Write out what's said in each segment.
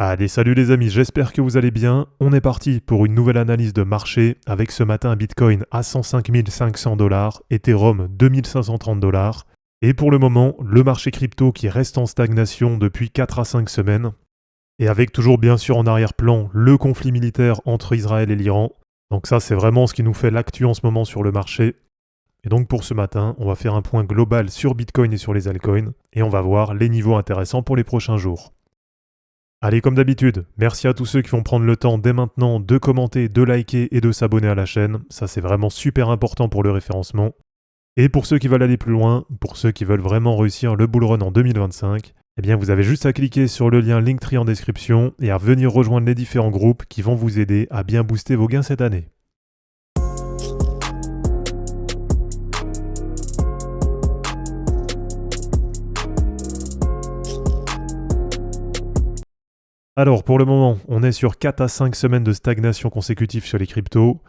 Allez, salut les amis, j'espère que vous allez bien. On est parti pour une nouvelle analyse de marché avec ce matin Bitcoin à 105 500 $, Ethereum 2530 $. Et pour le moment, le marché crypto qui reste en stagnation depuis 4 à 5 semaines. Et avec toujours bien sûr en arrière-plan le conflit militaire entre Israël et l'Iran. Donc ça c'est vraiment ce qui nous fait l'actu en ce moment sur le marché. Et donc pour ce matin, on va faire un point global sur Bitcoin et sur les altcoins. Et on va voir les niveaux intéressants pour les prochains jours. Allez, comme d'habitude, merci à tous ceux qui vont prendre le temps dès maintenant de commenter, de liker et de s'abonner à la chaîne. Ça, c'est vraiment super important pour le référencement. Et pour ceux qui veulent aller plus loin, pour ceux qui veulent vraiment réussir le bull run en 2025, eh bien, vous avez juste à cliquer sur le lien Linktree en description et à venir rejoindre les différents groupes qui vont vous aider à bien booster vos gains cette année. Alors, pour le moment, on est sur 4 à 5 semaines de stagnation consécutive sur les cryptos.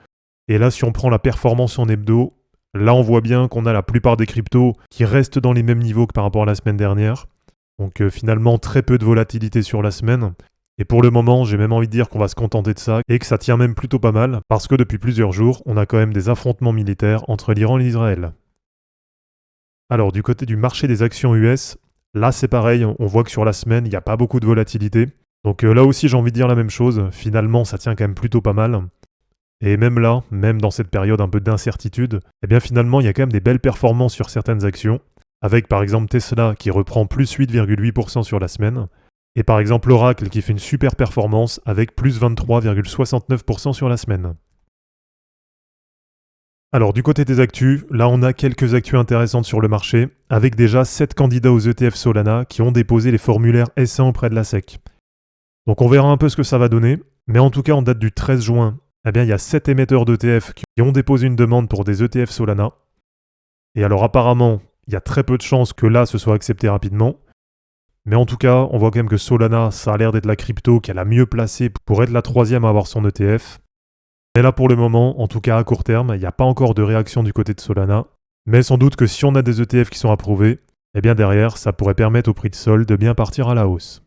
Et là, si on prend la performance en hebdo, là, on voit bien qu'on a la plupart des cryptos qui restent dans les mêmes niveaux que par rapport à la semaine dernière. Donc finalement, très peu de volatilité sur la semaine. Et pour le moment, j'ai même envie de dire qu'on va se contenter de ça et que ça tient même plutôt pas mal parce que depuis plusieurs jours, on a quand même des affrontements militaires entre l'Iran et l'Israël. Alors, du côté du marché des actions US, là, c'est pareil, on voit que sur la semaine, il n'y a pas beaucoup de volatilité. Donc là aussi, j'ai envie de dire la même chose. Finalement, ça tient quand même plutôt pas mal. Et même là, même dans cette période un peu d'incertitude, eh bien finalement, il y a quand même des belles performances sur certaines actions. Avec par exemple Tesla qui reprend plus 8,8% sur la semaine. Et par exemple Oracle qui fait une super performance avec plus 23,69% sur la semaine. Alors du côté des actus, là on a quelques actus intéressantes sur le marché, avec déjà 7 candidats aux ETF Solana qui ont déposé les formulaires S1 auprès de la SEC. Donc on verra un peu ce que ça va donner, mais en tout cas en date du 13 juin, eh bien il y a 7 émetteurs d'ETF qui ont déposé une demande pour des ETF Solana. Et alors apparemment, il y a très peu de chances que là ce soit accepté rapidement. Mais en tout cas, on voit quand même que Solana, ça a l'air d'être la crypto qui est la mieux placée pour être la troisième à avoir son ETF. Mais là pour le moment, en tout cas à court terme, il n'y a pas encore de réaction du côté de Solana. Mais sans doute que si on a des ETF qui sont approuvés, eh bien derrière, ça pourrait permettre au prix de Sol de bien partir à la hausse.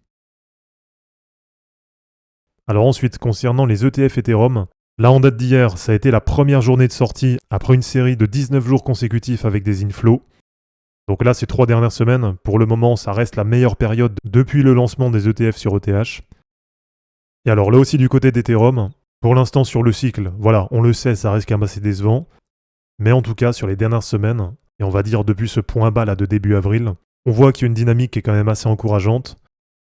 Alors ensuite, concernant les ETF Ethereum, là en date d'hier, ça a été la première journée de sortie après une série de 19 jours consécutifs avec des inflows. Donc là, ces 3 dernières semaines, pour le moment, ça reste la meilleure période depuis le lancement des ETF sur ETH. Et alors là aussi du côté d'Ethereum, pour l'instant sur le cycle, voilà, on le sait, ça reste quand même assez décevant. Mais en tout cas, sur les dernières semaines, et on va dire depuis ce point bas là de début avril, on voit qu'il y a une dynamique qui est quand même assez encourageante.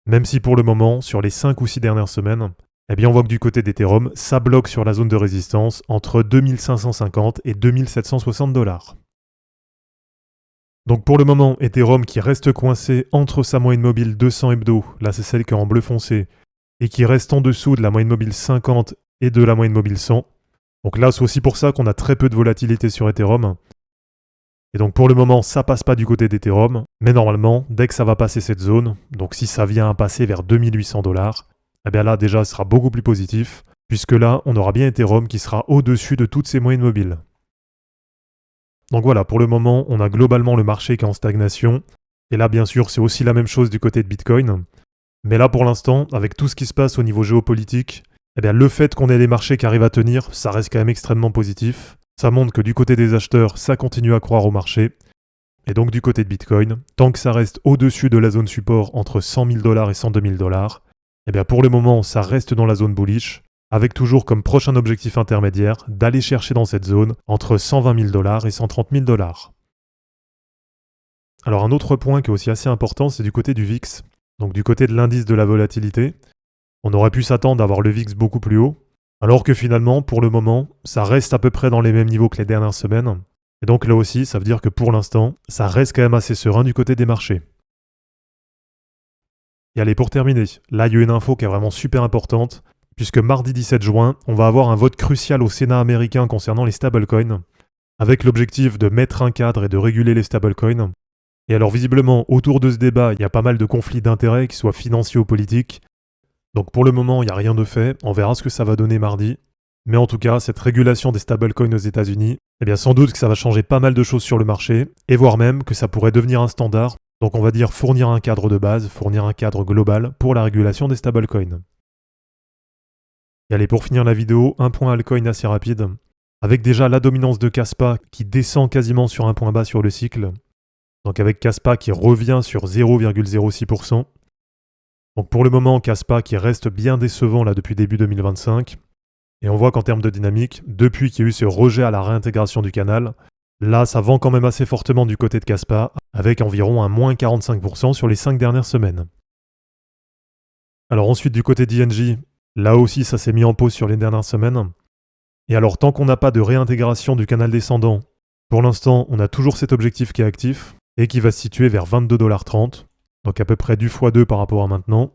Même si pour le moment, sur les 5 ou 6 dernières semaines, eh bien on voit que du côté d'Ethereum, ça bloque sur la zone de résistance entre 2550 et 2760 $. Donc pour le moment, Ethereum qui reste coincé entre sa moyenne mobile 200 hebdo, là c'est celle qui est en bleu foncé, et qui reste en dessous de la moyenne mobile 50 et de la moyenne mobile 100. Donc là c'est aussi pour ça qu'on a très peu de volatilité sur Ethereum. Et donc pour le moment, ça passe pas du côté d'Ethereum, mais normalement, dès que ça va passer cette zone, donc si ça vient à passer vers 2800 $, eh bien là déjà ce sera beaucoup plus positif, puisque là on aura bien Ethereum qui sera au-dessus de toutes ses moyennes mobiles. Donc voilà, pour le moment, on a globalement le marché qui est en stagnation, et là bien sûr c'est aussi la même chose du côté de Bitcoin, mais là pour l'instant, avec tout ce qui se passe au niveau géopolitique, eh bien le fait qu'on ait les marchés qui arrivent à tenir, ça reste quand même extrêmement positif. Ça montre que du côté des acheteurs, ça continue à croire au marché. Et donc du côté de Bitcoin, tant que ça reste au-dessus de la zone support entre 100 000 $ et 102 000 $, eh bien pour le moment, ça reste dans la zone bullish, avec toujours comme prochain objectif intermédiaire d'aller chercher dans cette zone entre 120 000 $ et 130 000 $. Alors un autre point qui est aussi assez important, c'est du côté du VIX, donc du côté de l'indice de la volatilité. On aurait pu s'attendre à avoir le VIX beaucoup plus haut, alors que finalement, pour le moment, ça reste à peu près dans les mêmes niveaux que les dernières semaines. Et donc là aussi, ça veut dire que pour l'instant, ça reste quand même assez serein du côté des marchés. Et allez, pour terminer, là il y a une info qui est vraiment super importante, puisque mardi 17 juin, on va avoir un vote crucial au Sénat américain concernant les stablecoins, avec l'objectif de mettre un cadre et de réguler les stablecoins. Et alors visiblement, autour de ce débat, il y a pas mal de conflits d'intérêts, qu'ils soient financiers ou politiques. Donc pour le moment, il n'y a rien de fait, on verra ce que ça va donner mardi. Mais en tout cas, cette régulation des stablecoins aux États-Unis, eh bien sans doute que ça va changer pas mal de choses sur le marché, et voire même que ça pourrait devenir un standard Donc on va dire fournir un cadre de base, fournir un cadre global pour la régulation des stablecoins. Et allez, pour finir la vidéo, un point altcoin assez rapide, avec déjà la dominance de Kaspa qui descend quasiment sur un point bas sur le cycle. Donc avec Kaspa qui revient sur 0,06%. Donc pour le moment, Kaspa qui reste bien décevant là depuis début 2025. Et on voit qu'en termes de dynamique, depuis qu'il y a eu ce rejet à la réintégration du canal, là ça vend quand même assez fortement du côté de Kaspa, avec environ un moins 45% sur les 5 dernières semaines. Alors ensuite du côté d'INJ, là aussi ça s'est mis en pause sur les dernières semaines. Et alors tant qu'on n'a pas de réintégration du canal descendant, pour l'instant on a toujours cet objectif qui est actif et qui va se situer vers 22,30$, donc à peu près du x2 par rapport à maintenant.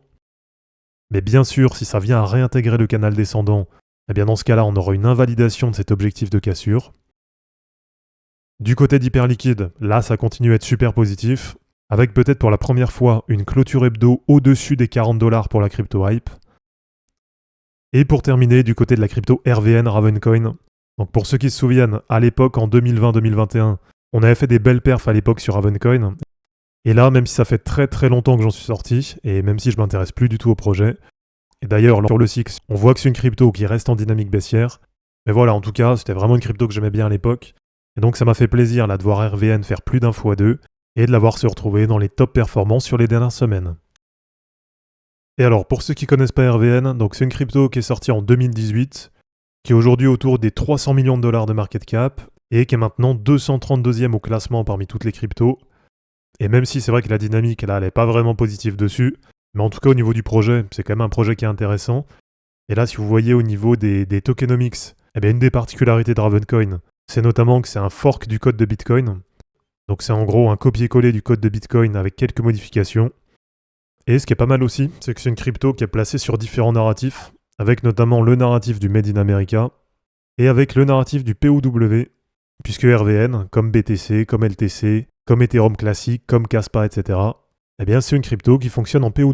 Mais bien sûr, si ça vient à réintégrer le canal descendant, eh bien dans ce cas-là, on aura une invalidation de cet objectif de cassure. Du côté d'Hyperliquide, là ça continue à être super positif, avec peut-être pour la première fois une clôture hebdo au-dessus des 40$ pour la crypto hype. Et pour terminer, du côté de la crypto RVN Ravencoin, donc pour ceux qui se souviennent, à l'époque en 2020-2021, on avait fait des belles perfs à l'époque sur Ravencoin. Et là, même si ça fait très très longtemps que j'en suis sorti, et même si je m'intéresse plus du tout au projet, et d'ailleurs sur le SIX, on voit que c'est une crypto qui reste en dynamique baissière, mais voilà, en tout cas, c'était vraiment une crypto que j'aimais bien à l'époque, et donc ça m'a fait plaisir là de voir RVN faire plus d'un x2, et de l'avoir se retrouver dans les top performances sur les dernières semaines. Et alors, pour ceux qui connaissent pas RVN, donc c'est une crypto qui est sortie en 2018, qui est aujourd'hui autour des 300 millions de dollars de market cap, et qui est maintenant 232e au classement parmi toutes les cryptos. Et même si c'est vrai que la dynamique, là, elle n'est pas vraiment positive dessus, mais en tout cas au niveau du projet, c'est quand même un projet qui est intéressant. Et là, si vous voyez au niveau des tokenomics, eh bien, une des particularités de Ravencoin, c'est notamment que c'est un fork du code de Bitcoin. Donc c'est en gros un copier-coller du code de Bitcoin avec quelques modifications. Et ce qui est pas mal aussi, c'est que c'est une crypto qui est placée sur différents narratifs, avec notamment le narratif du Made in America, et avec le narratif du POW, puisque RVN, comme BTC, comme LTC, comme Ethereum classique, comme Kaspa, etc., eh bien c'est une crypto qui fonctionne en POW.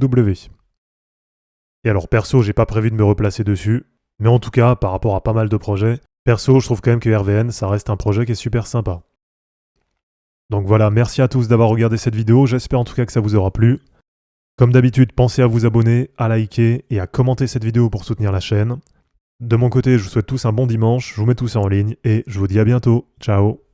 Et alors perso, j'ai pas prévu de me replacer dessus, mais en tout cas, par rapport à pas mal de projets, perso, je trouve quand même que RVN, ça reste un projet qui est super sympa. Donc voilà, merci à tous d'avoir regardé cette vidéo, j'espère en tout cas que ça vous aura plu. Comme d'habitude, pensez à vous abonner, à liker et à commenter cette vidéo pour soutenir la chaîne. De mon côté, je vous souhaite tous un bon dimanche, je vous mets tout ça en ligne et je vous dis à bientôt. Ciao.